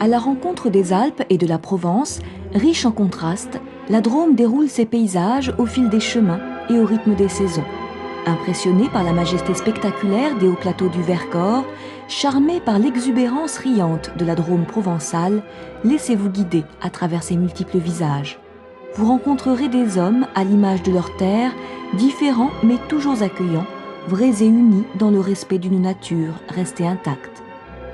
À la rencontre des Alpes et de la Provence, riche en contrastes, la Drôme déroule ses paysages au fil des chemins et au rythme des saisons. Impressionné par la majesté spectaculaire des hauts plateaux du Vercors, charmé par l'exubérance riante de la Drôme provençale, laissez-vous guider à travers ses multiples visages. Vous rencontrerez des hommes à l'image de leur terre, différents mais toujours accueillants, vrais et unis dans le respect d'une nature restée intacte.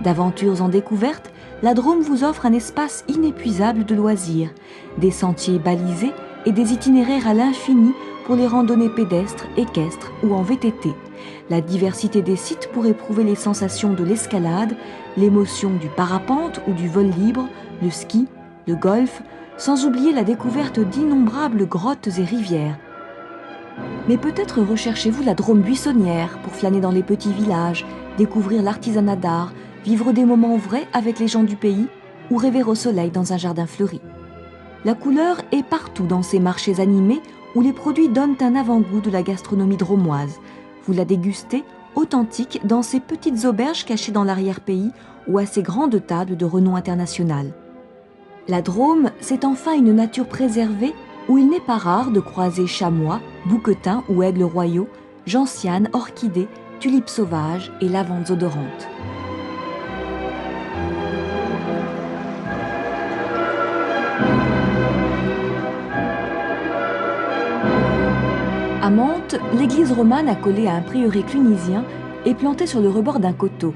D'aventures en découverte, la Drôme vous offre un espace inépuisable de loisirs, des sentiers balisés et des itinéraires à l'infini pour les randonnées pédestres, équestres ou en VTT. La diversité des sites pour éprouver les sensations de l'escalade, l'émotion du parapente ou du vol libre, le ski, le golf, sans oublier la découverte d'innombrables grottes et rivières. Mais peut-être recherchez-vous la Drôme buissonnière pour flâner dans les petits villages, découvrir l'artisanat d'art, vivre des moments vrais avec les gens du pays ou rêver au soleil dans un jardin fleuri. La couleur est partout dans ces marchés animés où les produits donnent un avant-goût de la gastronomie drômoise. Vous la dégustez authentique dans ces petites auberges cachées dans l'arrière-pays ou à ces grandes tables de renom international. La Drôme, c'est enfin une nature préservée où il n'est pas rare de croiser chamois, bouquetins ou aigles royaux, gentianes, orchidées, tulipes sauvages et lavandes odorantes. À Mantes, l'église romane accolée à un prieuré clunisien est plantée sur le rebord d'un coteau.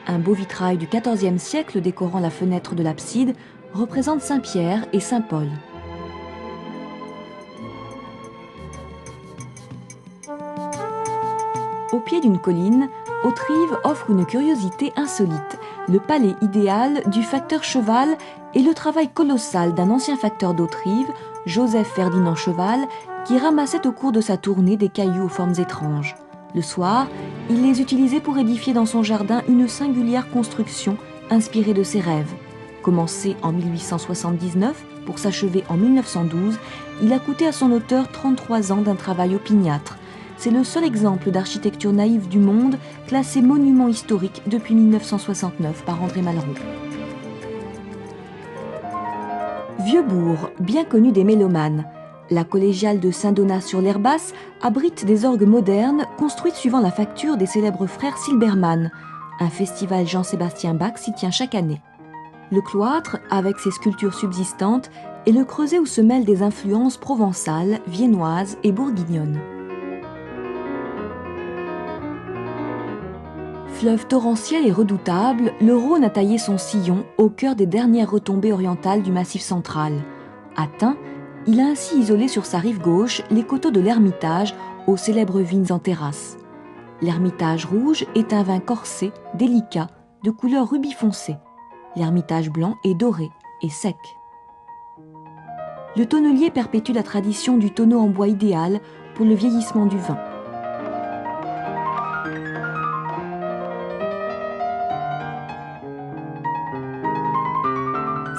Un beau vitrail du XIVe siècle décorant la fenêtre de l'abside représente Saint-Pierre et Saint-Paul. Au pied d'une colline, Hauterive offre une curiosité insolite, le palais idéal du facteur Cheval et le travail colossal d'un ancien facteur d'Hauterive, Joseph Ferdinand Cheval, qui ramassait au cours de sa tournée des cailloux aux formes étranges. Le soir, il les utilisait pour édifier dans son jardin une singulière construction inspirée de ses rêves. Commencé en 1879 pour s'achever en 1912, il a coûté à son auteur 33 ans d'un travail opiniâtre. C'est le seul exemple d'architecture naïve du monde classé monument historique depuis 1969 par André Malraux. Vieux-Bourg, bien connu des mélomanes. La collégiale de Saint-Donat-sur-l'Herbasse abrite des orgues modernes construites suivant la facture des célèbres frères Silbermann. Un festival Jean-Sébastien Bach s'y tient chaque année. Le cloître, avec ses sculptures subsistantes, est le creuset où se mêlent des influences provençales, viennoises et bourguignonnes. Fleuve torrentiel et redoutable, le Rhône a taillé son sillon au cœur des dernières retombées orientales du Massif central. Atteint, il a ainsi isolé sur sa rive gauche les coteaux de l'Ermitage aux célèbres vignes en terrasse. L'Ermitage rouge est un vin corsé, délicat, de couleur rubis foncé. L'Ermitage blanc est doré et sec. Le tonnelier perpétue la tradition du tonneau en bois idéal pour le vieillissement du vin.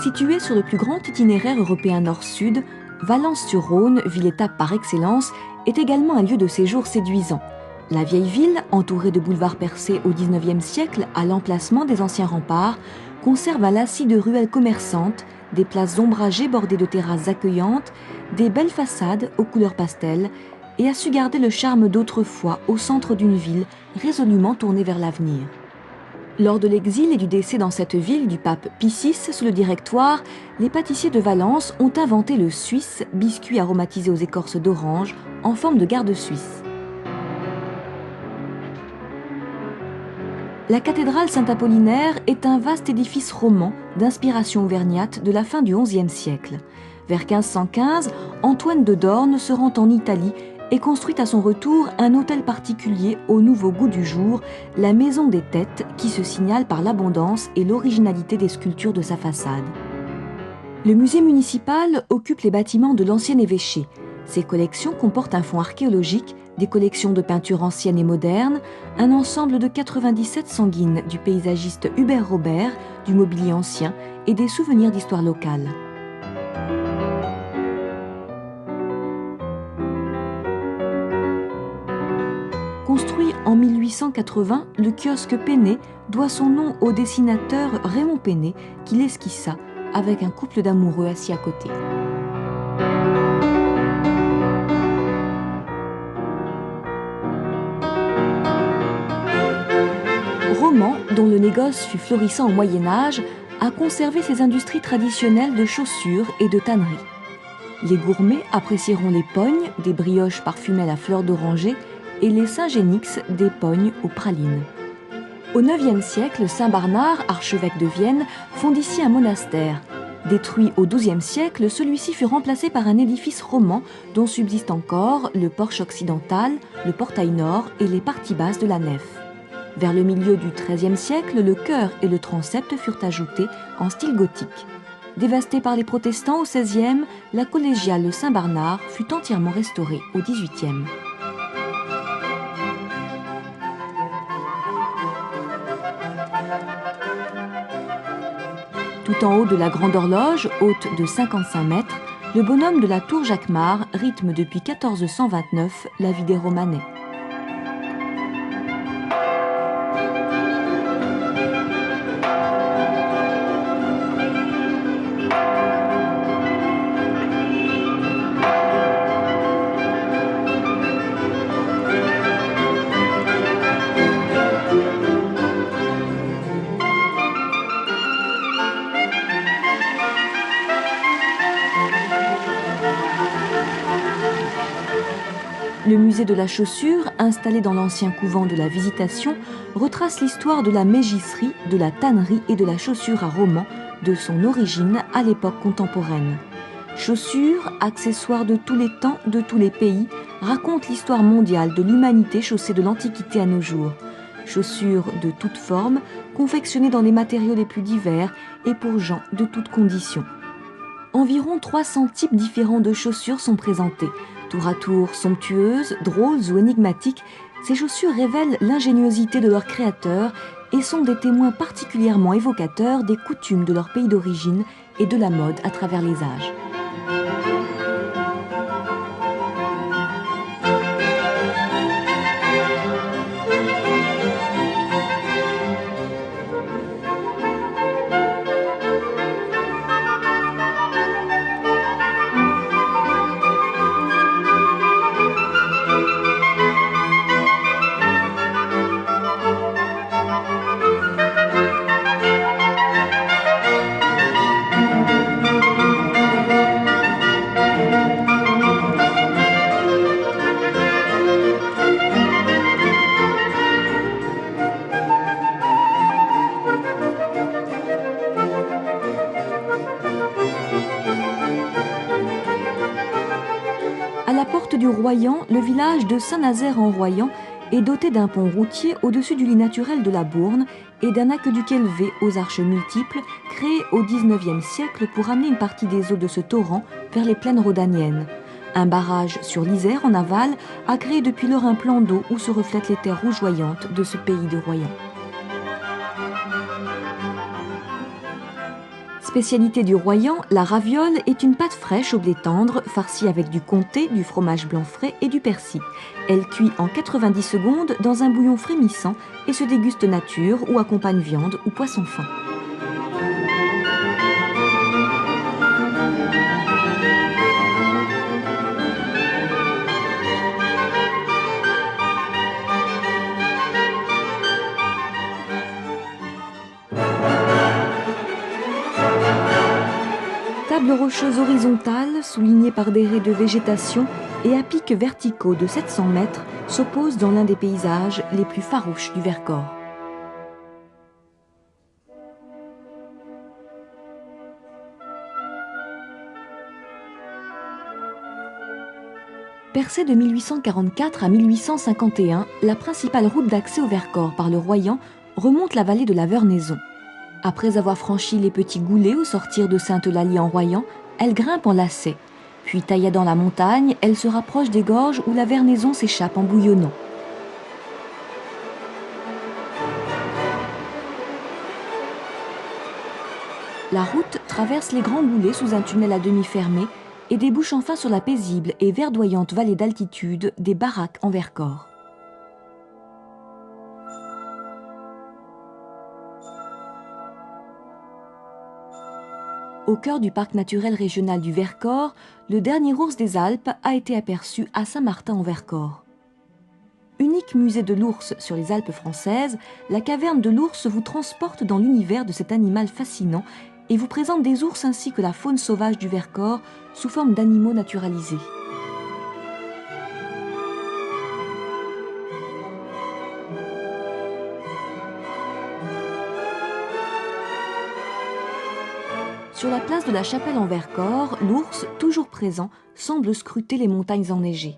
Situé sur le plus grand itinéraire européen nord-sud, Valence-sur-Rhône, ville-étape par excellence, est également un lieu de séjour séduisant. La vieille ville, entourée de boulevards percés au XIXe siècle à l'emplacement des anciens remparts, conserve un lacis de ruelles commerçantes, des places ombragées bordées de terrasses accueillantes, des belles façades aux couleurs pastel, et a su garder le charme d'autrefois au centre d'une ville résolument tournée vers l'avenir. Lors de l'exil et du décès dans cette ville du pape Pie VI sous le Directoire, les pâtissiers de Valence ont inventé le Suisse, biscuit aromatisé aux écorces d'orange, en forme de garde suisse. La cathédrale Saint-Apollinaire est un vaste édifice roman d'inspiration auvergnate de la fin du XIe siècle. Vers 1515, Antoine de Dorne se rend en Italie et construit à son retour un hôtel particulier au nouveau goût du jour, la Maison des Têtes, qui se signale par l'abondance et l'originalité des sculptures de sa façade. Le musée municipal occupe les bâtiments de l'ancien évêché. Ses collections comportent un fonds archéologique, des collections de peintures anciennes et modernes, un ensemble de 97 sanguines du paysagiste Hubert Robert, du mobilier ancien et des souvenirs d'histoire locale. Construit en En 1880, le kiosque Pénet doit son nom au dessinateur Raymond Pénet qui l'esquissa avec un couple d'amoureux assis à côté. Romans, dont le négoce fut florissant au Moyen-Âge, a conservé ses industries traditionnelles de chaussures et de tannerie. Les gourmets apprécieront les pognes, des brioches parfumées à la fleur d'oranger, et les Saint-Génix, des pognes aux pralines. Au IXe siècle, Saint Barnard, archevêque de Vienne, fonde ici un monastère. Détruit au XIIe siècle, celui-ci fut remplacé par un édifice roman dont subsistent encore le porche occidental, le portail nord et les parties basses de la nef. Vers le milieu du XIIIe siècle, le chœur et le transept furent ajoutés en style gothique. Dévastée par les protestants au XVIe, la collégiale de Saint-Barnard fut entièrement restaurée au XVIIIe. Tout en haut de la grande horloge, haute de 55 mètres, le bonhomme de la tour Jacquemart rythme depuis 1429 la vie des Romanais. Le musée de la chaussure, installé dans l'ancien couvent de la Visitation, retrace l'histoire de la mégisserie, de la tannerie et de la chaussure à Romans, de son origine à l'époque contemporaine. Chaussures, accessoires de tous les temps, de tous les pays, racontent l'histoire mondiale de l'humanité chaussée de l'Antiquité à nos jours. Chaussures de toutes formes, confectionnées dans les matériaux les plus divers et pour gens de toutes conditions. Environ 300 types différents de chaussures sont présentés. Tour à tour somptueuses, drôles ou énigmatiques, ces chaussures révèlent l'ingéniosité de leurs créateurs et sont des témoins particulièrement évocateurs des coutumes de leur pays d'origine et de la mode à travers les âges. À la porte du Royan, le village de Saint-Nazaire-en-Royan est doté d'un pont routier au-dessus du lit naturel de la Bourne et d'un aqueduc élevé aux arches multiples, créé au XIXe siècle pour amener une partie des eaux de ce torrent vers les plaines rhodaniennes. Un barrage sur l'Isère en aval a créé depuis lors un plan d'eau où se reflètent les terres rougeoyantes de ce pays de Royan. Spécialité du Royan, la raviole est une pâte fraîche au blé tendre, farcie avec du comté, du fromage blanc frais et du persil. Elle cuit en 90 secondes dans un bouillon frémissant et se déguste nature ou accompagne viande ou poisson fin. Table rocheuse horizontale, soulignée par des raies de végétation et à pics verticaux de 700 mètres, s'opposent dans l'un des paysages les plus farouches du Vercors. Percée de 1844 à 1851, la principale route d'accès au Vercors par le Royan remonte la vallée de la Vernaison. Après avoir franchi les petits goulets au sortir de Sainte-Eulalie-en-Royan, elle grimpe en lacet. Puis tailladant la montagne, elle se rapproche des gorges où la Vernaison s'échappe en bouillonnant. La route traverse les grands boulets sous un tunnel à demi fermé et débouche enfin sur la paisible et verdoyante vallée d'altitude des Baraques en Vercors. Au cœur du parc naturel régional du Vercors, le dernier ours des Alpes a été aperçu à Saint-Martin-en-Vercors. Unique musée de l'ours sur les Alpes françaises, la caverne de l'ours vous transporte dans l'univers de cet animal fascinant et vous présente des ours ainsi que la faune sauvage du Vercors sous forme d'animaux naturalisés. Sur la place de la Chapelle en Vercors, l'ours, toujours présent, semble scruter les montagnes enneigées.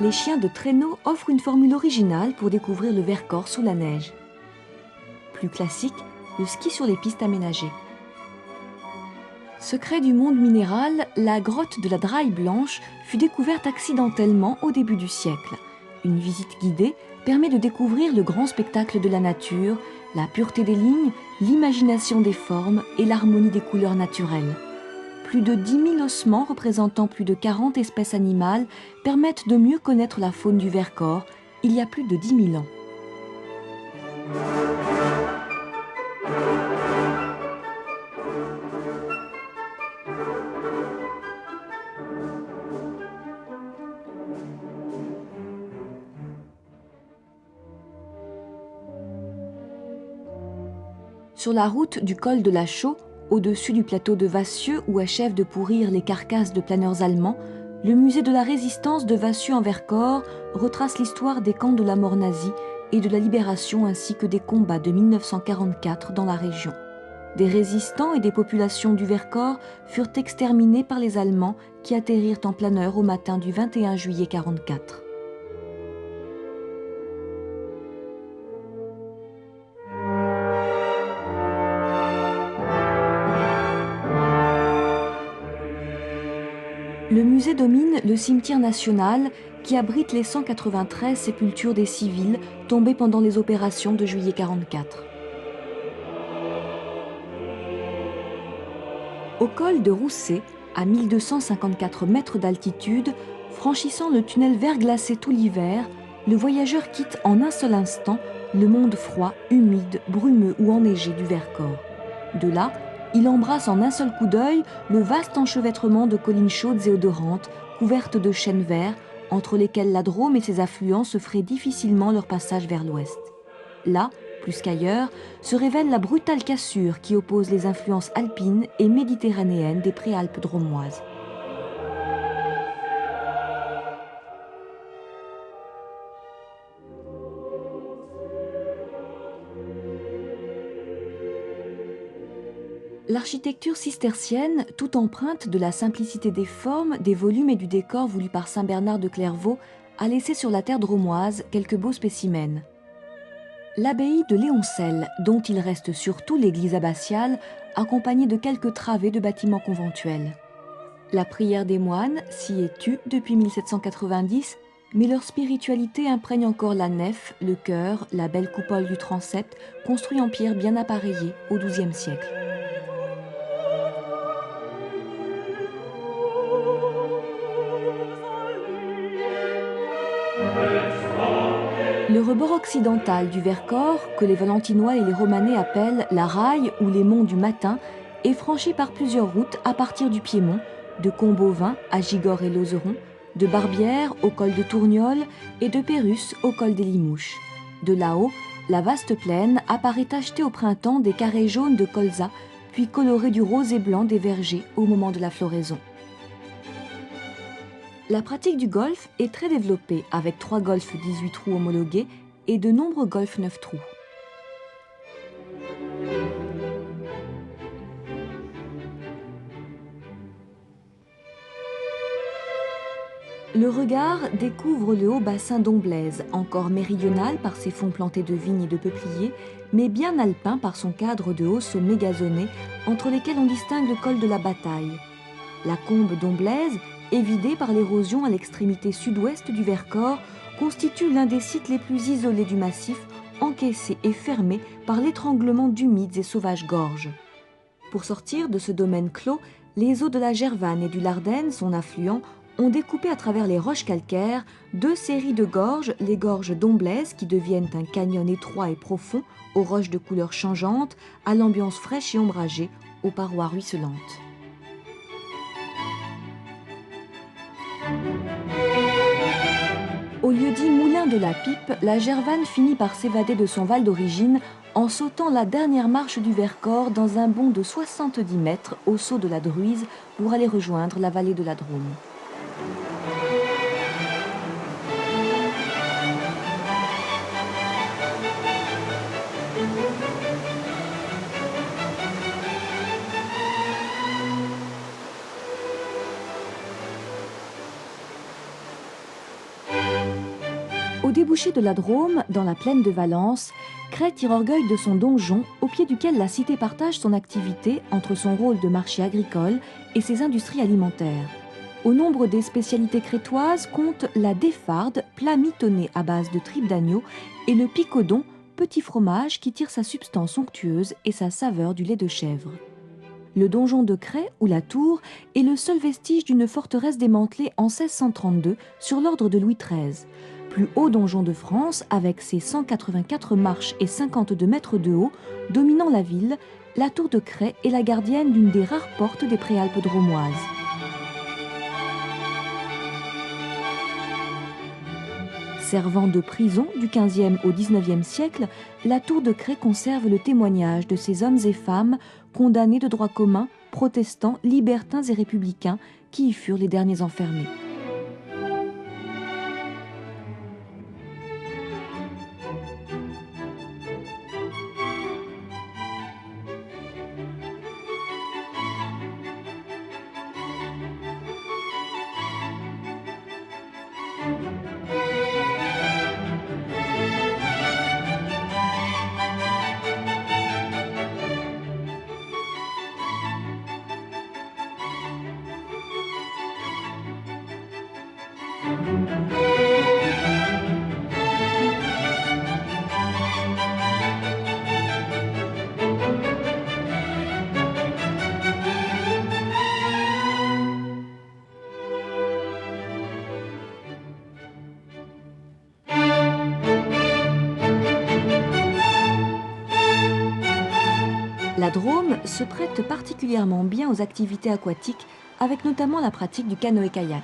Les chiens de traîneau offrent une formule originale pour découvrir le Vercors sous la neige. Plus classique, le ski sur les pistes aménagées. Secret du monde minéral, la grotte de la Draille Blanche fut découverte accidentellement au début du siècle. Une visite guidée permet de découvrir le grand spectacle de la nature, la pureté des lignes, l'imagination des formes et l'harmonie des couleurs naturelles. Plus de 10 000 ossements représentant plus de 40 espèces animales permettent de mieux connaître la faune du Vercors il y a plus de 10 000 ans. Sur la route du col de la Chaux, au-dessus du plateau de Vassieux où achèvent de pourrir les carcasses de planeurs allemands, le musée de la résistance de Vassieux en Vercors retrace l'histoire des camps de la mort nazie et de la libération ainsi que des combats de 1944 dans la région. Des résistants et des populations du Vercors furent exterminés par les Allemands qui atterrirent en planeur au matin du 21 juillet 1944. Le musée domine le cimetière national qui abrite les 193 sépultures des civils tombés pendant les opérations de juillet 1944. Au col de Rousset, à 1254 mètres d'altitude, franchissant le tunnel verglacé tout l'hiver, le voyageur quitte en un seul instant le monde froid, humide, brumeux ou enneigé du Vercors. De là, il embrasse en un seul coup d'œil le vaste enchevêtrement de collines chaudes et odorantes, couvertes de chênes verts, entre lesquels la Drôme et ses affluents se feraient difficilement leur passage vers l'ouest. Là, plus qu'ailleurs, se révèle la brutale cassure qui oppose les influences alpines et méditerranéennes des préalpes drômoises. L'architecture cistercienne, toute empreinte de la simplicité des formes, des volumes et du décor voulu par saint Bernard de Clairvaux, a laissé sur la terre drômoise quelques beaux spécimens. L'abbaye de Léoncelle, dont il reste surtout l'église abbatiale, accompagnée de quelques travées de bâtiments conventuels. La prière des moines s'y est tue depuis 1790, mais leur spiritualité imprègne encore la nef, le chœur, la belle coupole du transept, construit en pierre bien appareillée au XIIe siècle. Le rebord occidental du Vercors, que les Valentinois et les Romanais appellent la Raille ou les monts du Matin, est franchi par plusieurs routes à partir du Piémont, de Combeauvin à Gigord et Lauzeron, de Barbière au col de Tourniol et de Pérusse au col des Limouches. De là-haut, la vaste plaine apparaît tachetée au printemps des carrés jaunes de colza, puis colorée du rose et blanc des vergers au moment de la floraison. La pratique du golf est très développée avec 3 golfs 18 trous homologués et de nombreux golfs 9 trous. Le regard découvre le haut bassin d'Omblaise, encore méridional par ses fonds plantés de vignes et de peupliers, mais bien alpin par son cadre de hauts sommets gazonnés entre lesquels on distingue le col de la Bataille. La combe d'Omblaise, évidée par l'érosion à l'extrémité sud-ouest du Vercors, constitue l'un des sites les plus isolés du massif, encaissé et fermé par l'étranglement d'humides et sauvages gorges. Pour sortir de ce domaine clos, les eaux de la Gervanne et du Lardenne, son affluent, ont découpé à travers les roches calcaires 2 séries de gorges, les gorges d'Omblaise qui deviennent un canyon étroit et profond, aux roches de couleurs changeantes, à l'ambiance fraîche et ombragée, aux parois ruisselantes. Au lieu-dit Moulin de la Pipe, la Gervanne finit par s'évader de son val d'origine en sautant la dernière marche du Vercors dans un bond de 70 mètres au saut de la Druise pour aller rejoindre la vallée de la Drôme. Au débouché de la Drôme, dans la plaine de Valence, Cret tire orgueil de son donjon, au pied duquel la cité partage son activité entre son rôle de marché agricole et ses industries alimentaires. Au nombre des spécialités crétoises compte la défarde, plat mitonné à base de tripes d'agneau, et le picodon, petit fromage qui tire sa substance onctueuse et sa saveur du lait de chèvre. Le donjon de Cret, ou la tour, est le seul vestige d'une forteresse démantelée en 1632 sur l'ordre de Louis XIII. Plus haut donjon de France, avec ses 184 marches et 52 mètres de haut, dominant la ville, la tour de Cret est la gardienne d'une des rares portes des Préalpes drômoises. Servant de prison du XVe au XIXe siècle, la tour de Cret conserve le témoignage de ces hommes et femmes condamnés de droit commun, protestants, libertins et républicains, qui y furent les derniers enfermés. La Drôme se prête particulièrement bien aux activités aquatiques, avec notamment la pratique du canoë-kayak.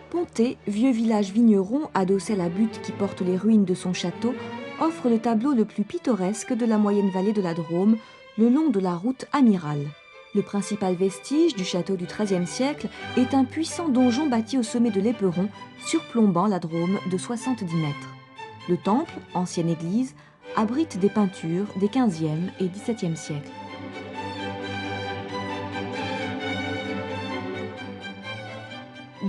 Pontet, vieux village vigneron adossé à la butte qui porte les ruines de son château, offre le tableau le plus pittoresque de la moyenne vallée de la Drôme, le long de la route Amiral. Le principal vestige du château du XIIIe siècle est un puissant donjon bâti au sommet de l'Éperon, surplombant la Drôme de 70 mètres. Le temple, ancienne église, abrite des peintures des XVe et XVIIe siècles.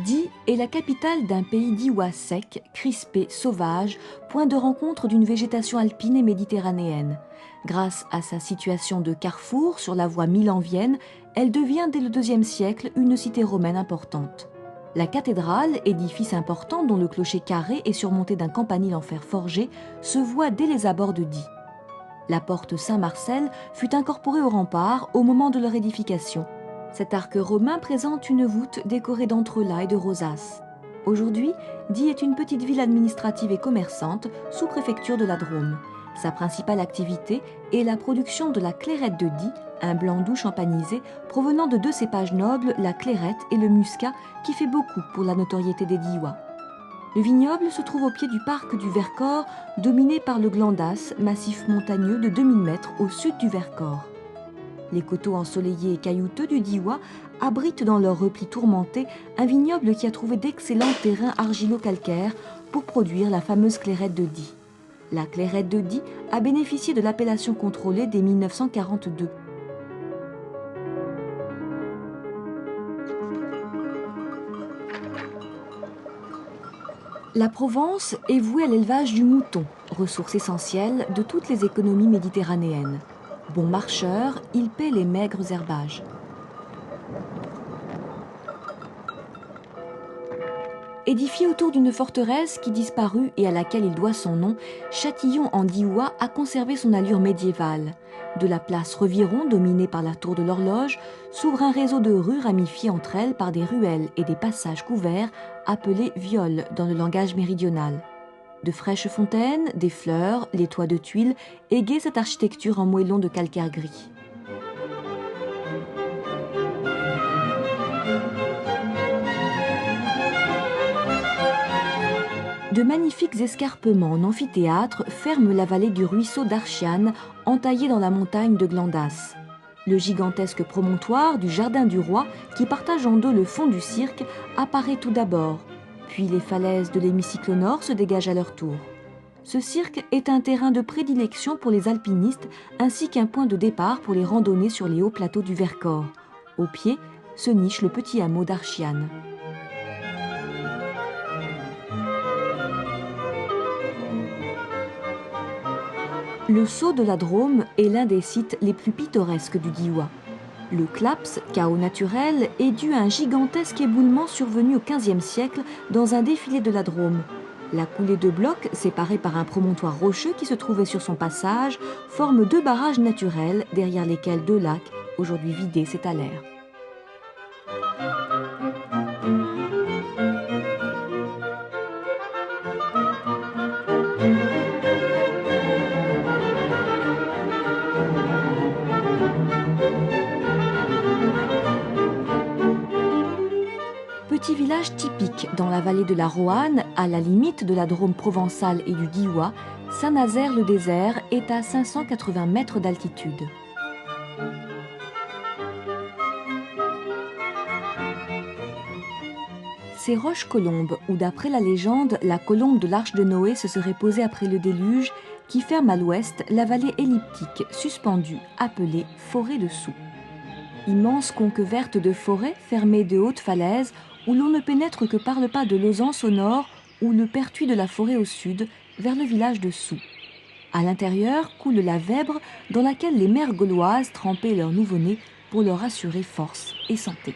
Die est la capitale d'un pays diois sec, crispé, sauvage, point de rencontre d'une végétation alpine et méditerranéenne. Grâce à sa situation de carrefour sur la voie Milan-Vienne, elle devient dès le IIe siècle une cité romaine importante. La cathédrale, édifice important dont le clocher carré est surmonté d'un campanile en fer forgé, se voit dès les abords de Die. La porte Saint-Marcel fut incorporée au rempart au moment de leur édification. Cet arc romain présente une voûte décorée d'entrelacs et de rosaces. Aujourd'hui, Die est une petite ville administrative et commerçante, sous-préfecture de la Drôme. Sa principale activité est la production de la clairette de Die, un blanc doux champagnisé provenant de 2 cépages nobles, la clairette et le muscat, qui fait beaucoup pour la notoriété des Diois. Le vignoble se trouve au pied du parc du Vercors, dominé par le Glandas, massif montagneux de 2000 mètres au sud du Vercors. Les coteaux ensoleillés et caillouteux du Diois abritent dans leur repli tourmenté un vignoble qui a trouvé d'excellents terrains argilo-calcaires pour produire la fameuse clairette de Die. La clairette de Die a bénéficié de l'appellation contrôlée dès 1942. La Provence est vouée à l'élevage du mouton, ressource essentielle de toutes les économies méditerranéennes. Bon marcheur, il paie les maigres herbages. Édifié autour d'une forteresse qui disparut et à laquelle il doit son nom, Châtillon en Diois a conservé son allure médiévale. De la place Reviron, dominée par la tour de l'horloge, s'ouvre un réseau de rues ramifiées entre elles par des ruelles et des passages couverts, appelés viols dans le langage méridional. De fraîches fontaines, des fleurs, les toits de tuiles égayent cette architecture en moellons de calcaire gris. De magnifiques escarpements en amphithéâtre ferment la vallée du ruisseau d'Archiane, entaillée dans la montagne de Glandas. Le gigantesque promontoire du Jardin du Roi, qui partage en deux le fond du cirque, apparaît tout d'abord, puis les falaises de l'hémicycle nord se dégagent à leur tour. Ce cirque est un terrain de prédilection pour les alpinistes, ainsi qu'un point de départ pour les randonnées sur les hauts plateaux du Vercors. Au pied se niche le petit hameau d'Archiane. Le saut de la Drôme est l'un des sites les plus pittoresques du Diois. Le Claps, chaos naturel, est dû à un gigantesque éboulement survenu au XVe siècle dans un défilé de la Drôme. La coulée de blocs, séparée par un promontoire rocheux qui se trouvait sur son passage, forme deux barrages naturels derrière lesquels deux lacs, aujourd'hui vidés, s'étalèrent. Petit village typique dans la vallée de la Roanne, à la limite de la Drôme provençale et du Diois, Saint-Nazaire-le-Désert est à 580 mètres d'altitude. Ces roches colombes, où d'après la légende, la colombe de l'arche de Noé se serait posée après le déluge, qui ferme à l'ouest la vallée elliptique suspendue, appelée forêt de Soux. Immense conque verte de forêt fermée de hautes falaises, où l'on ne pénètre que par le pas de Lauzance au nord ou le pertuis de la forêt au sud, vers le village de Soux. À l'intérieur coule la Vèbre, dans laquelle les mères gauloises trempaient leurs nouveau-nés pour leur assurer force et santé.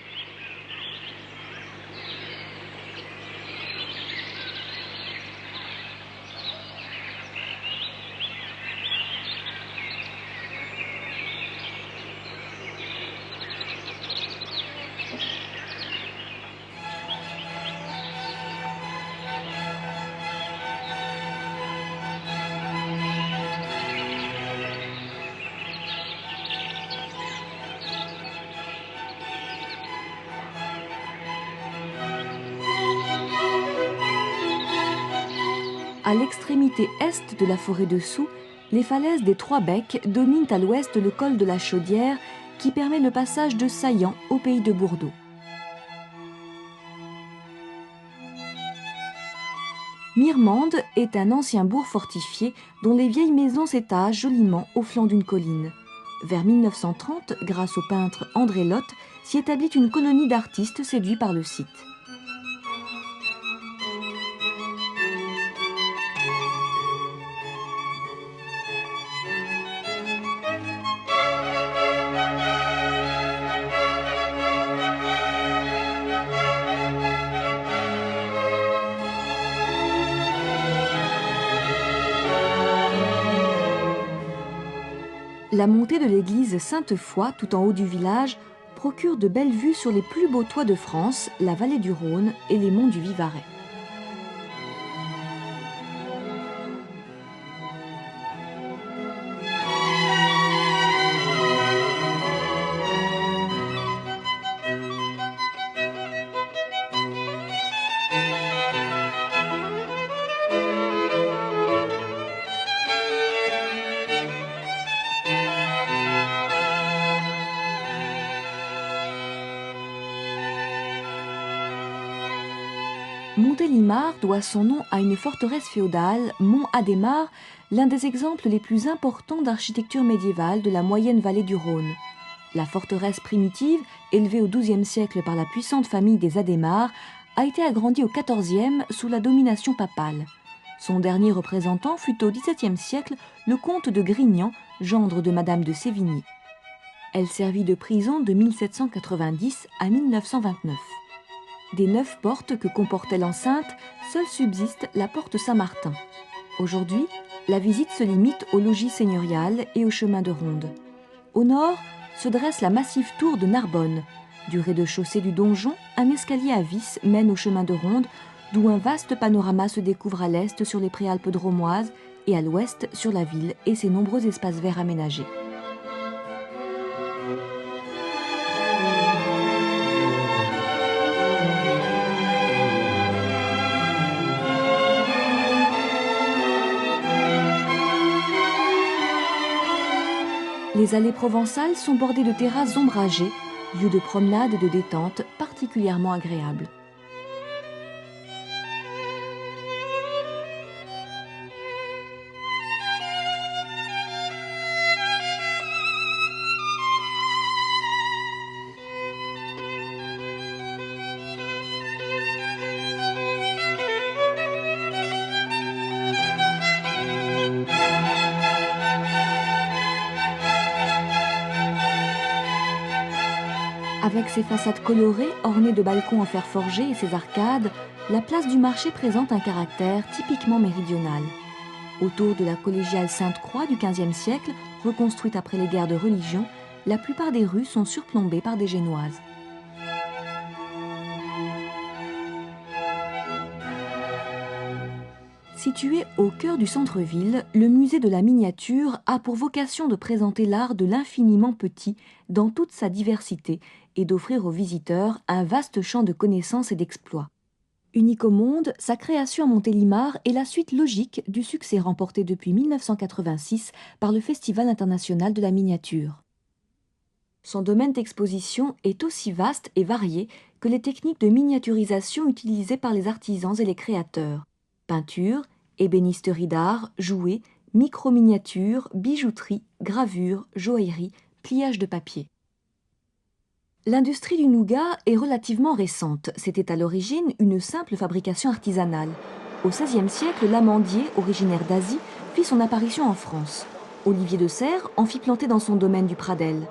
À l'extrémité est de la forêt de Soux, les falaises des Trois Becs dominent à l'ouest le col de la Chaudière qui permet le passage de Saillant au pays de Bourdeaux. Mirmande est un ancien bourg fortifié dont les vieilles maisons s'étagent joliment au flanc d'une colline. Vers 1930, grâce au peintre André Lotte, s'y établit une colonie d'artistes séduits par le site. La montée de l'église Sainte-Foy, tout en haut du village, procure de belles vues sur les plus beaux toits de France, la vallée du Rhône et les monts du Vivarais. Montélimar doit son nom à une forteresse féodale, Mont-Adhémar, l'un des exemples les plus importants d'architecture médiévale de la moyenne vallée du Rhône. La forteresse primitive, élevée au XIIe siècle par la puissante famille des Adhémar, a été agrandie au XIVe sous la domination papale. Son dernier représentant fut au XVIIe siècle le comte de Grignan, gendre de Madame de Sévigné. Elle servit de prison de 1790 à 1929. Des 9 portes que comportait l'enceinte, seule subsiste la porte Saint-Martin. Aujourd'hui, la visite se limite au logis seigneurial et au chemin de ronde. Au nord se dresse la massive tour de Narbonne. Du rez-de-chaussée du donjon, un escalier à vis mène au chemin de ronde, d'où un vaste panorama se découvre à l'est sur les préalpes drômoises et à l'ouest sur la ville et ses nombreux espaces verts aménagés. Les allées provençales sont bordées de terrasses ombragées, lieux de promenade et de détente particulièrement agréables. Avec ses façades colorées, ornées de balcons en fer forgé et ses arcades, la place du marché présente un caractère typiquement méridional. Autour de la collégiale Sainte-Croix du XVe siècle, reconstruite après les guerres de religion, la plupart des rues sont surplombées par des génoises. Situé au cœur du centre-ville, le musée de la miniature a pour vocation de présenter l'art de l'infiniment petit dans toute sa diversité et d'offrir aux visiteurs un vaste champ de connaissances et d'exploits. Unique au monde, sa création à Montélimar est la suite logique du succès remporté depuis 1986 par le Festival international de la miniature. Son domaine d'exposition est aussi vaste et varié que les techniques de miniaturisation utilisées par les artisans et les créateurs. Peinture, ébénisterie d'art, jouets, micro-miniatures, bijouterie, gravure, joaillerie, pliage de papier. L'industrie du nougat est relativement récente. C'était à l'origine une simple fabrication artisanale. Au XVIe siècle, l'amandier, originaire d'Asie, fit son apparition en France. Olivier de Serres en fit planter dans son domaine du Pradel.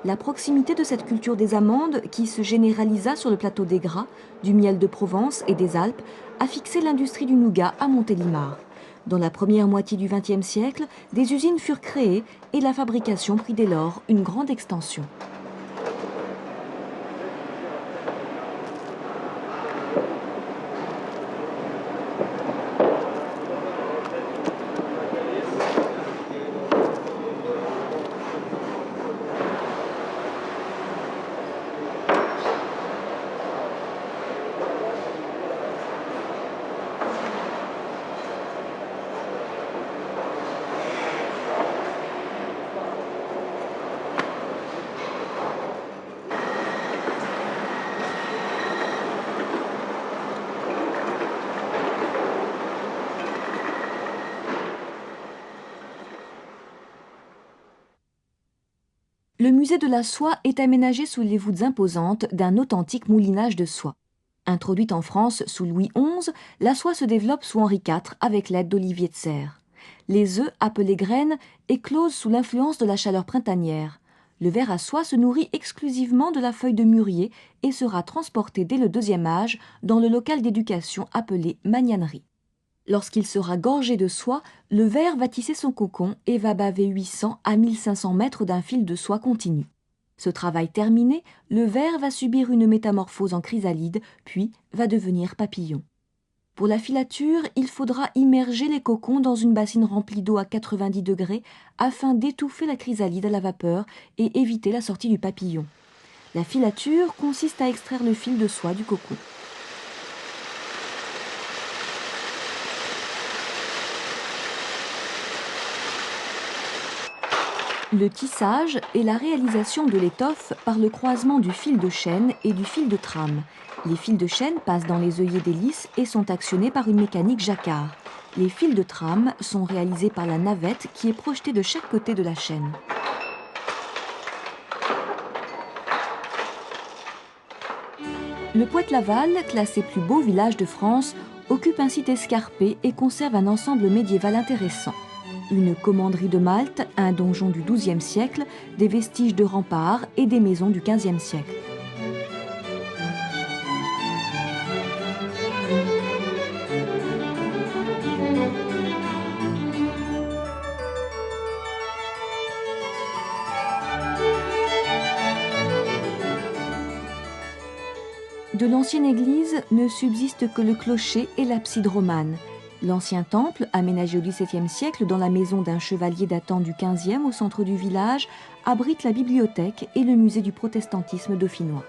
La proximité de cette culture des amandes, qui se généralisa sur le plateau des Gras, du miel de Provence et des Alpes, a fixé l'industrie du nougat à Montélimar. Dans la première moitié du XXe siècle, des usines furent créées et la fabrication prit dès lors une grande extension. Le musée de la soie est aménagé sous les voûtes imposantes d'un authentique moulinage de soie. Introduite en France sous Louis XI, la soie se développe sous Henri IV avec l'aide d'Olivier de Serres. Les œufs, appelés graines, éclosent sous l'influence de la chaleur printanière. Le ver à soie se nourrit exclusivement de la feuille de mûrier et sera transporté dès le deuxième âge dans le local d'éducation appelé magnanerie. Lorsqu'il sera gorgé de soie, le ver va tisser son cocon et va baver 800 à 1500 mètres d'un fil de soie continu. Ce travail terminé, le ver va subir une métamorphose en chrysalide, puis va devenir papillon. Pour la filature, il faudra immerger les cocons dans une bassine remplie d'eau à 90 degrés afin d'étouffer la chrysalide à la vapeur et éviter la sortie du papillon. La filature consiste à extraire le fil de soie du cocon. Le tissage est la réalisation de l'étoffe par le croisement du fil de chêne et du fil de trame. Les fils de chêne passent dans les œillets d'hélice et sont actionnés par une mécanique jacquard. Les fils de trame sont réalisés par la navette qui est projetée de chaque côté de la chaîne. Le Poète-Laval, classé plus beau village de France, occupe un site escarpé et conserve un ensemble médiéval intéressant. Une commanderie de Malte, un donjon du XIIe siècle, des vestiges de remparts et des maisons du XVe siècle. De l'ancienne église ne subsiste que le clocher et l'abside romane. L'ancien temple, aménagé au XVIIe siècle dans la maison d'un chevalier datant du XVe au centre du village, abrite la bibliothèque et le musée du protestantisme dauphinois.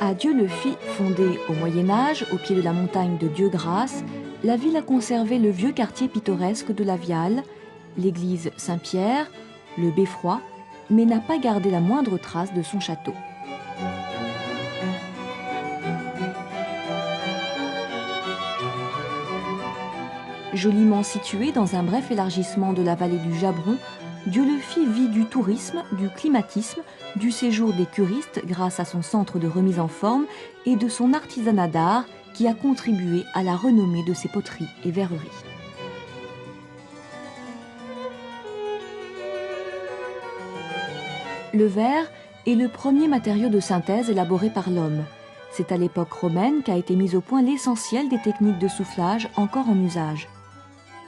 À Dieu-le-Fit, fondée au Moyen-Âge au pied de la montagne de Dieu-Grâce, la ville a conservé le vieux quartier pittoresque de la Viale, l'église Saint-Pierre, le beffroi, mais n'a pas gardé la moindre trace de son château. Joliment situé dans un bref élargissement de la vallée du Jabron, Dieu-le-Fit vit du tourisme, du climatisme, du séjour des curistes grâce à son centre de remise en forme et de son artisanat d'art qui a contribué à la renommée de ses poteries et verreries. Le verre est le premier matériau de synthèse élaboré par l'homme. C'est à l'époque romaine qu'a été mis au point l'essentiel des techniques de soufflage encore en usage.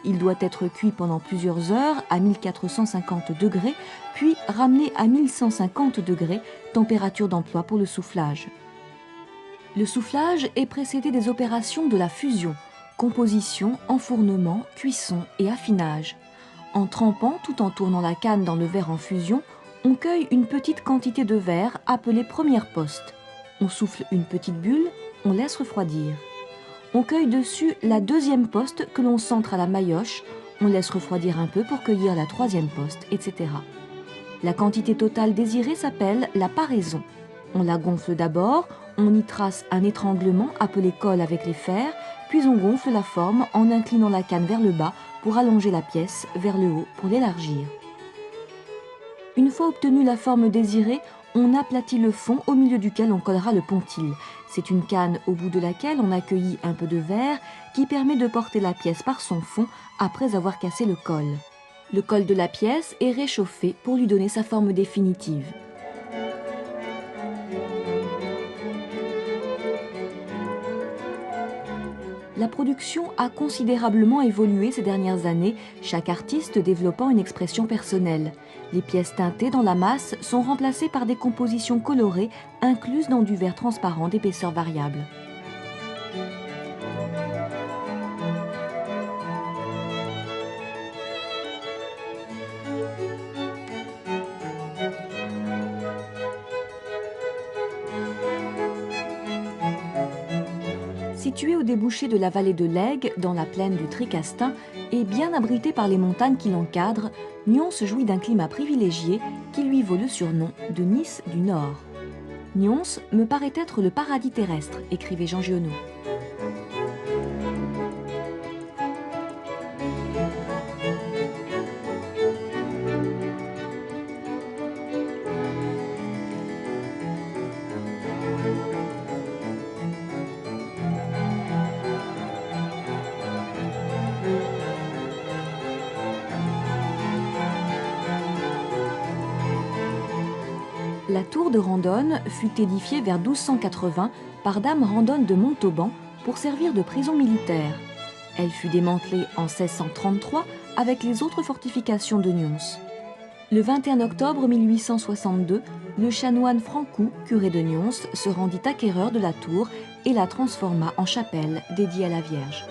Il doit être cuit pendant plusieurs heures à 1450 degrés, puis ramené à 1150 degrés, température d'emploi pour le soufflage. Le soufflage est précédé des opérations de la fusion, composition, enfournement, cuisson et affinage. En trempant tout en tournant la canne dans le verre en fusion, on cueille une petite quantité de verre appelée première poste. On souffle une petite bulle, on laisse refroidir. On cueille dessus la deuxième poste que l'on centre à la maillotche, on laisse refroidir un peu pour cueillir la troisième poste, etc. La quantité totale désirée s'appelle la paraison. On la gonfle d'abord, on y trace un étranglement appelé colle avec les fers, puis on gonfle la forme en inclinant la canne vers le bas pour allonger la pièce vers le haut pour l'élargir. Une fois obtenue la forme désirée, on aplatit le fond au milieu duquel on collera le pontil. C'est une canne au bout de laquelle on accueillit un peu de verre qui permet de porter la pièce par son fond après avoir cassé le col. Le col de la pièce est réchauffé pour lui donner sa forme définitive. La production a considérablement évolué ces dernières années, chaque artiste développant une expression personnelle. Les pièces teintées dans la masse sont remplacées par des compositions colorées incluses dans du verre transparent d'épaisseur variable. Situé au débouché de la vallée de l'Aigue, dans la plaine du Tricastin, et bien abrité par les montagnes qui l'encadrent, Nyons jouit d'un climat privilégié qui lui vaut le surnom de Nice du Nord. Nyons me paraît être le paradis terrestre, écrivait Jean Giono. La tour de Randonne fut édifiée vers 1280 par Dame Randonne de Montauban pour servir de prison militaire. Elle fut démantelée en 1633 avec les autres fortifications de Nyons. Le 21 octobre 1862, le chanoine Francoux, curé de Nyons, se rendit acquéreur de la tour et la transforma en chapelle dédiée à la Vierge.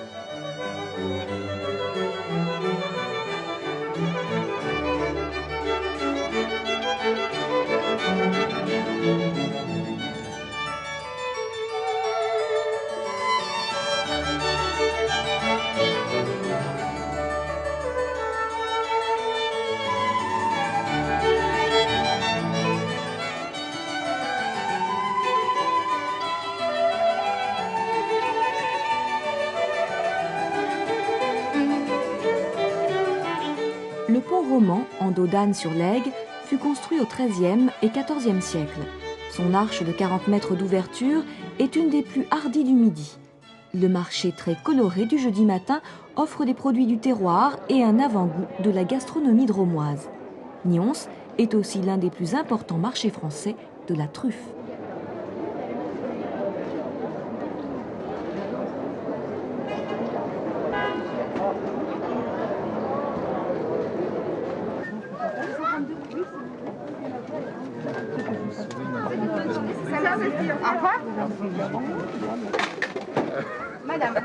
Le pont roman, en dos d'âne sur l'Aigue, fut construit au XIIIe et XIVe siècle. Son arche de 40 mètres d'ouverture est une des plus hardies du Midi. Le marché très coloré du jeudi matin offre des produits du terroir et un avant-goût de la gastronomie drômoise. Nyons est aussi l'un des plus importants marchés français de la truffe. Madame.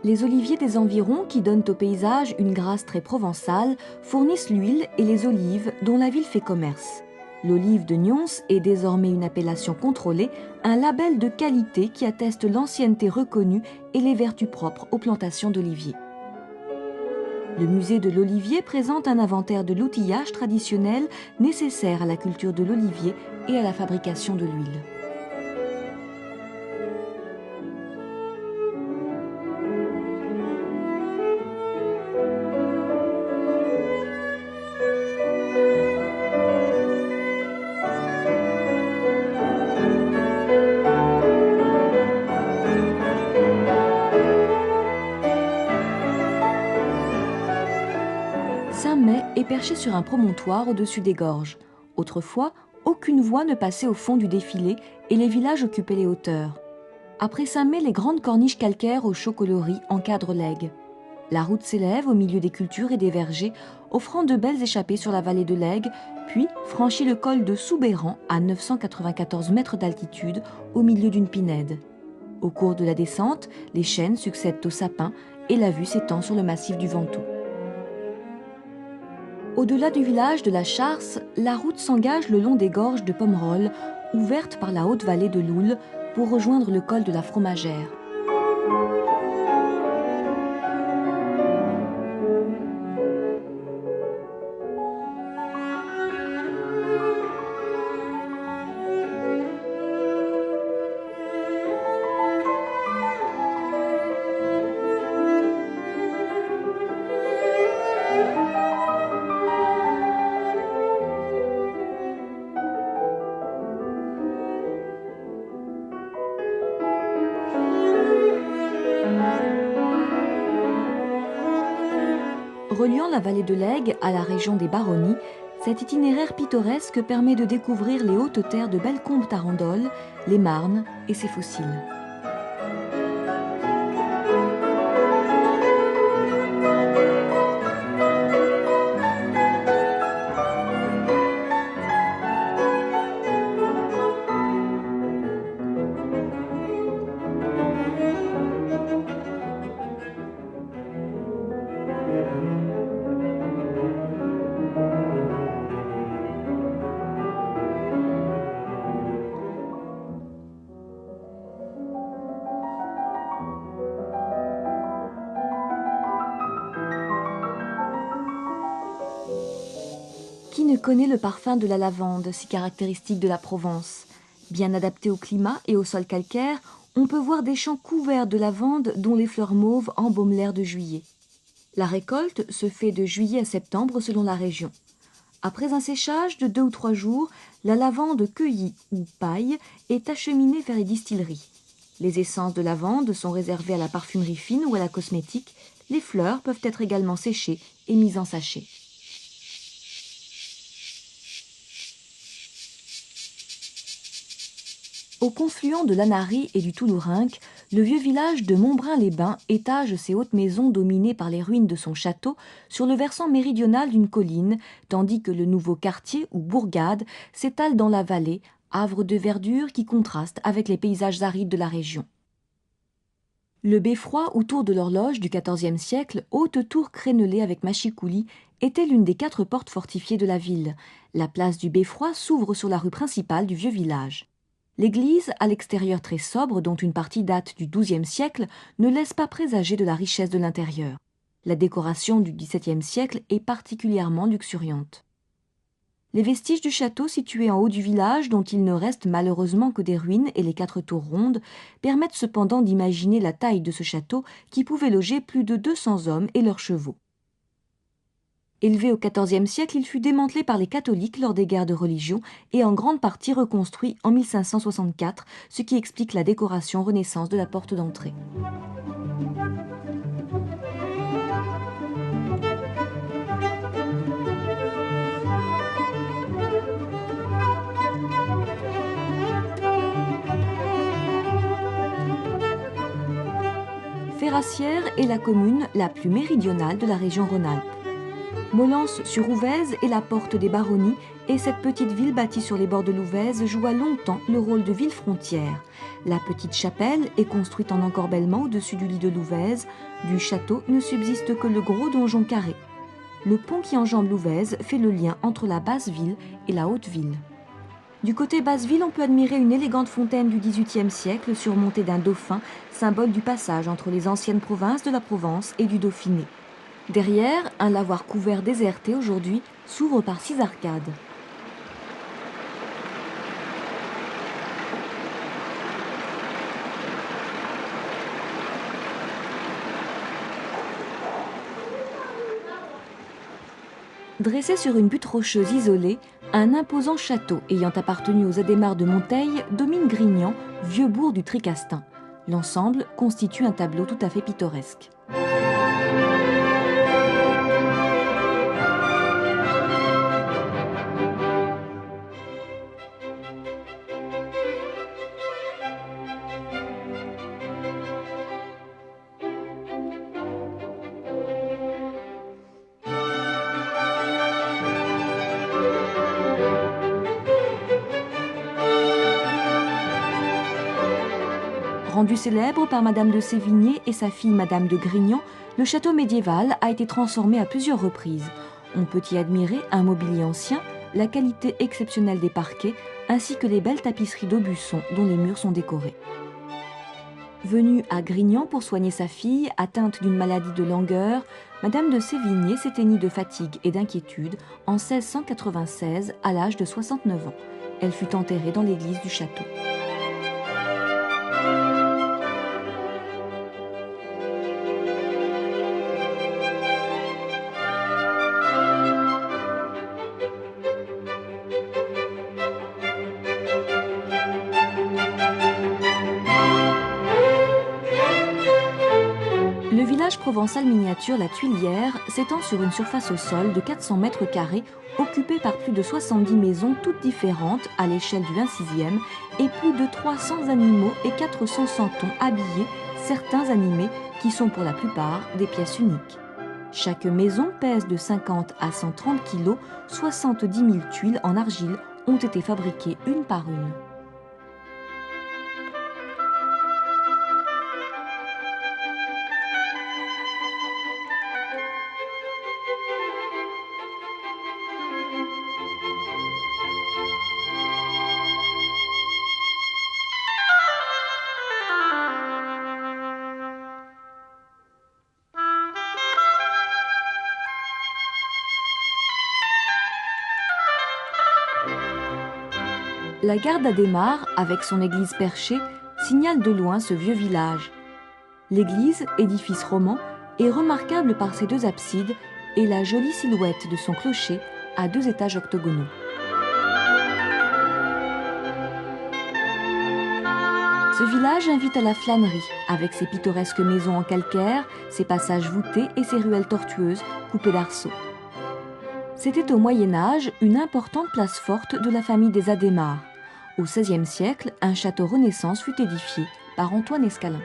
Les oliviers des environs, qui donnent au paysage une grâce très provençale, fournissent l'huile et les olives dont la ville fait commerce. L'olive de Nyons est désormais une appellation contrôlée, un label de qualité qui atteste l'ancienneté reconnue et les vertus propres aux plantations d'oliviers. Le musée de l'olivier présente un inventaire de l'outillage traditionnel nécessaire à la culture de l'olivier et à la fabrication de l'huile. Saint-Mée est perché sur un promontoire au-dessus des gorges. Autrefois, aucune voie ne passait au fond du défilé et les villages occupaient les hauteurs. Après Saint-Mée, les grandes corniches calcaires aux chaux coloris encadrent l'Aigue. La route s'élève au milieu des cultures et des vergers, offrant de belles échappées sur la vallée de l'Aigue, puis franchit le col de Soubeyran à 994 mètres d'altitude au milieu d'une pinède. Au cours de la descente, les chênes succèdent aux sapins et la vue s'étend sur le massif du Ventoux. Au-delà du village de la Charse, la route s'engage le long des gorges de Pomerol, ouvertes par la haute vallée de l'Oule, pour rejoindre le col de la Fromagère. Reliant la vallée de l'Aigue à la région des Baronnies, cet itinéraire pittoresque permet de découvrir les hautes terres de Bellecombe-Tarandole, les Marnes et ses fossiles. Qui ne connaît le parfum de la lavande, si caractéristique de la Provence? Bien adapté au climat et au sol calcaire, on peut voir des champs couverts de lavande dont les fleurs mauves embaument l'air de juillet. La récolte se fait de juillet à septembre selon la région. Après un séchage de 2 ou 3 jours, la lavande cueillie ou paille est acheminée vers les distilleries. Les essences de lavande sont réservées à la parfumerie fine ou à la cosmétique. Les fleurs peuvent être également séchées et mises en sachet. Au confluent de l'Anary et du Toulourenc, le vieux village de Montbrun-les-Bains étage ses hautes maisons dominées par les ruines de son château sur le versant méridional d'une colline, tandis que le nouveau quartier ou bourgade s'étale dans la vallée, havre de verdure qui contraste avec les paysages arides de la région. Le beffroi ou tour de l'horloge du XIVe siècle, haute tour crénelée avec machicoulis, était l'une des 4 portes fortifiées de la ville. La place du beffroi s'ouvre sur la rue principale du vieux village. L'église, à l'extérieur très sobre, dont une partie date du XIIe siècle, ne laisse pas présager de la richesse de l'intérieur. La décoration du XVIIe siècle est particulièrement luxuriante. Les vestiges du château situé en haut du village, dont il ne reste malheureusement que des ruines et les 4 tours rondes, permettent cependant d'imaginer la taille de ce château qui pouvait loger plus de 200 hommes et leurs chevaux. Élevé au XIVe siècle, il fut démantelé par les catholiques lors des guerres de religion et en grande partie reconstruit en 1564, ce qui explique la décoration Renaissance de la porte d'entrée. Ferrassières est la commune la plus méridionale de la région Rhône-Alpes. Mollans-sur-Ouvèze est la porte des baronnies et cette petite ville bâtie sur les bords de l'Ouvèze joua longtemps le rôle de ville frontière. La petite chapelle est construite en encorbellement au-dessus du lit de l'Ouvèze. Du château ne subsiste que le gros donjon carré. Le pont qui enjambe l'Ouvèze fait le lien entre la basse ville et la haute ville. Du côté basse ville, on peut admirer une élégante fontaine du XVIIIe siècle surmontée d'un dauphin, symbole du passage entre les anciennes provinces de la Provence et du Dauphiné. Derrière, un lavoir couvert déserté aujourd'hui s'ouvre par 6 arcades. Dressé sur une butte rocheuse isolée, un imposant château ayant appartenu aux Adhémar de Monteil domine Grignan, vieux bourg du Tricastin. L'ensemble constitue un tableau tout à fait pittoresque. Rendu célèbre par Madame de Sévigné et sa fille Madame de Grignan, le château médiéval a été transformé à plusieurs reprises. On peut y admirer un mobilier ancien, la qualité exceptionnelle des parquets, ainsi que les belles tapisseries d'Aubusson dont les murs sont décorés. Venue à Grignan pour soigner sa fille, atteinte d'une maladie de langueur, Madame de Sévigné s'éteignit de fatigue et d'inquiétude en 1696 à l'âge de 69 ans. Elle fut enterrée dans l'église du château. Le village provençal miniature La Tuilière s'étend sur une surface au sol de 400 mètres carrés, occupée par plus de 70 maisons toutes différentes à l'échelle du 26e et plus de 300 animaux et 400 santons habillés, certains animés qui sont pour la plupart des pièces uniques. Chaque maison pèse de 50 à 130 kg, 70 000 tuiles en argile ont été fabriquées une par une. La gare d'Adhémar, avec son église perchée, signale de loin ce vieux village. L'église, édifice roman, est remarquable par ses 2 absides et la jolie silhouette de son clocher à 2 étages octogonaux. Ce village invite à la flânerie, avec ses pittoresques maisons en calcaire, ses passages voûtés et ses ruelles tortueuses coupées d'arceaux. C'était au Moyen-Âge une importante place forte de la famille des Adhémar. Au XVIe siècle, un château Renaissance fut édifié par Antoine Escalin.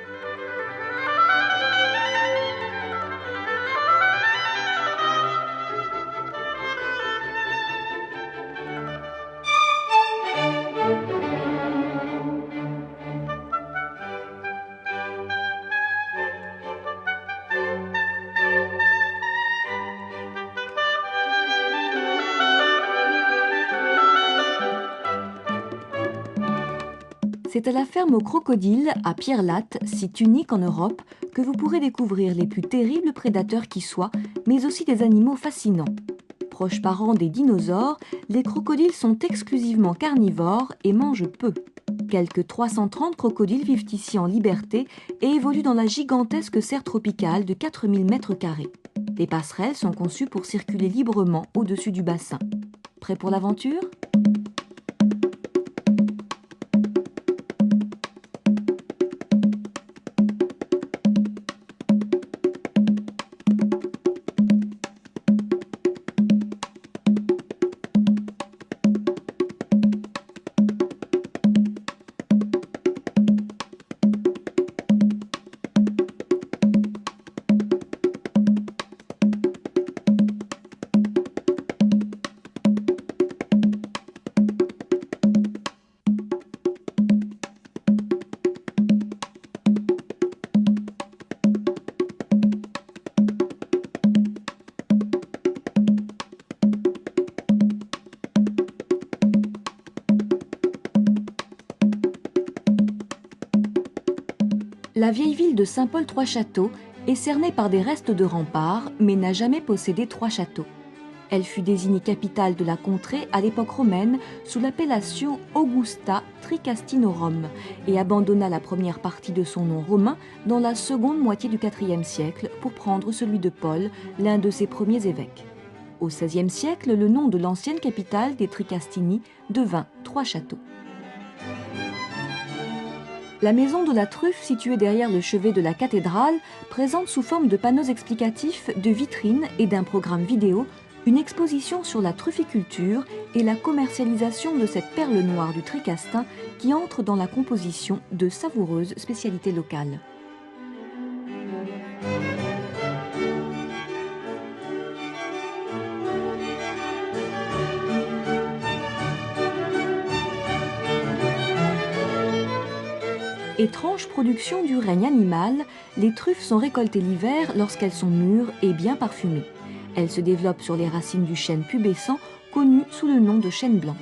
C'est à la ferme aux crocodiles, à Pierrelatte, site unique en Europe, que vous pourrez découvrir les plus terribles prédateurs qui soient, mais aussi des animaux fascinants. Proches parents des dinosaures, les crocodiles sont exclusivement carnivores et mangent peu. Quelques 330 crocodiles vivent ici en liberté et évoluent dans la gigantesque serre tropicale de 4000 m². Les passerelles sont conçues pour circuler librement au-dessus du bassin. Prêt pour l'aventure ? La vieille ville de Saint-Paul-Trois-Châteaux est cernée par des restes de remparts, mais n'a jamais possédé 3 châteaux. Elle fut désignée capitale de la contrée à l'époque romaine sous l'appellation Augusta Tricastinorum et abandonna la première partie de son nom romain dans la seconde moitié du IVe siècle pour prendre celui de Paul, l'un de ses premiers évêques. Au XVIe siècle, le nom de l'ancienne capitale des Tricastini devint Trois-Châteaux. La maison de la truffe, située derrière le chevet de la cathédrale, présente sous forme de panneaux explicatifs, de vitrines et d'un programme vidéo une exposition sur la trufficulture et la commercialisation de cette perle noire du Tricastin qui entre dans la composition de savoureuses spécialités locales. Étrange production du règne animal, les truffes sont récoltées l'hiver lorsqu'elles sont mûres et bien parfumées. Elles se développent sur les racines du chêne pubescent, connu sous le nom de chêne blanc.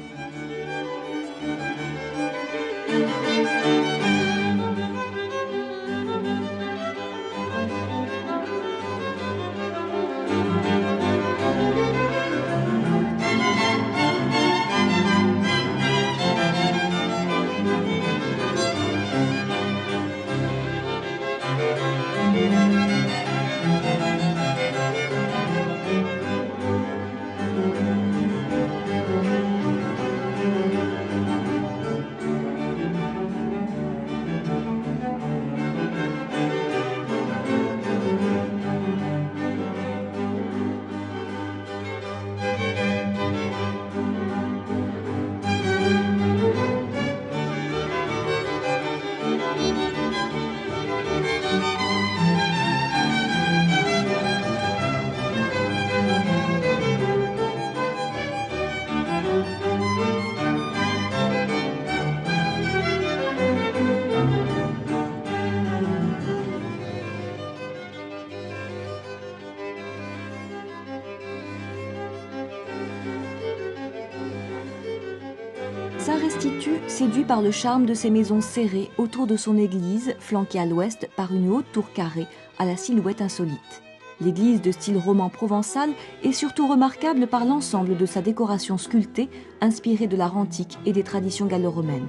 Saint-Restitut, séduit par le charme de ses maisons serrées autour de son église, flanquée à l'ouest par une haute tour carrée à la silhouette insolite. L'église de style roman provençal est surtout remarquable par l'ensemble de sa décoration sculptée, inspirée de l'art antique et des traditions gallo-romaines.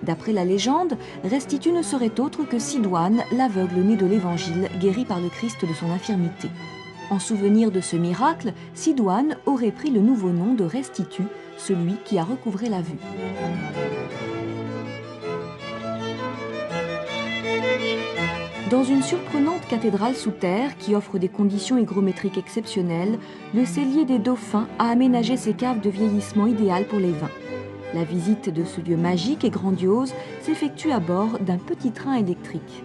D'après la légende, Restitut ne serait autre que Sidoine, l'aveugle né de l'Évangile, guéri par le Christ de son infirmité. En souvenir de ce miracle, Sidoine aurait pris le nouveau nom de Restitut, celui qui a recouvré la vue. Dans une surprenante cathédrale sous terre qui offre des conditions hygrométriques exceptionnelles, le cellier des Dauphins a aménagé ses caves de vieillissement idéales pour les vins. La visite de ce lieu magique et grandiose s'effectue à bord d'un petit train électrique.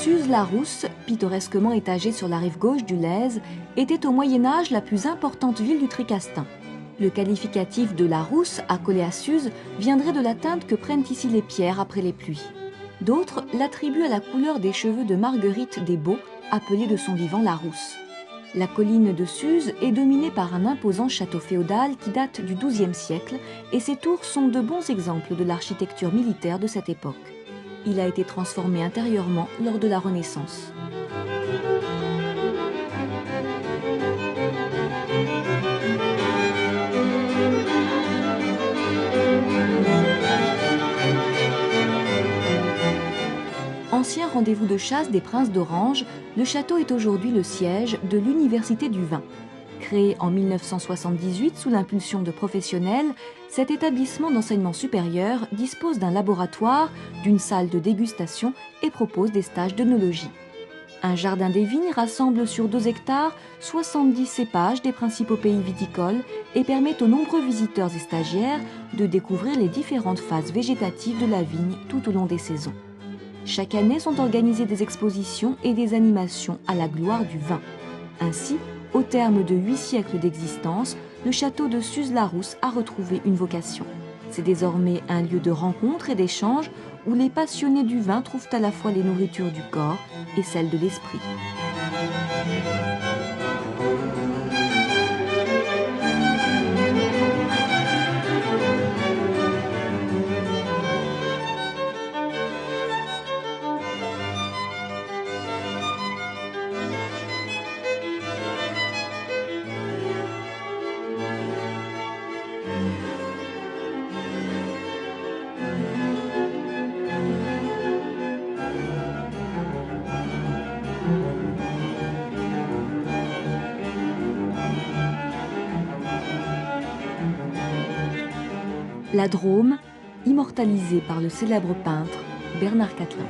Suse-la-Rousse, pittoresquement étagée sur la rive gauche du Lèze, était au Moyen-Âge la plus importante ville du Tricastin. Le qualificatif de la rousse, accolé à Suse, viendrait de la teinte que prennent ici les pierres après les pluies. D'autres l'attribuent à la couleur des cheveux de Marguerite des Baux, appelée de son vivant la Rousse. La colline de Suse est dominée par un imposant château féodal qui date du XIIe siècle et ses tours sont de bons exemples de l'architecture militaire de cette époque. Il a été transformé intérieurement lors de la Renaissance. Ancien rendez-vous de chasse des princes d'Orange, le château est aujourd'hui le siège de l'Université du vin. Créé en 1978 sous l'impulsion de professionnels, cet établissement d'enseignement supérieur dispose d'un laboratoire, d'une salle de dégustation et propose des stages d'œnologie. Un jardin des vignes rassemble sur 2 hectares 70 cépages des principaux pays viticoles et permet aux nombreux visiteurs et stagiaires de découvrir les différentes phases végétatives de la vigne tout au long des saisons. Chaque année sont organisées des expositions et des animations à la gloire du vin. Ainsi, au terme de 8 siècles d'existence, le château de Suse-la-Rousse a retrouvé une vocation. C'est désormais un lieu de rencontre et d'échange où les passionnés du vin trouvent à la fois les nourritures du corps et celles de l'esprit. La Drôme, immortalisée par le célèbre peintre Bernard Catlin.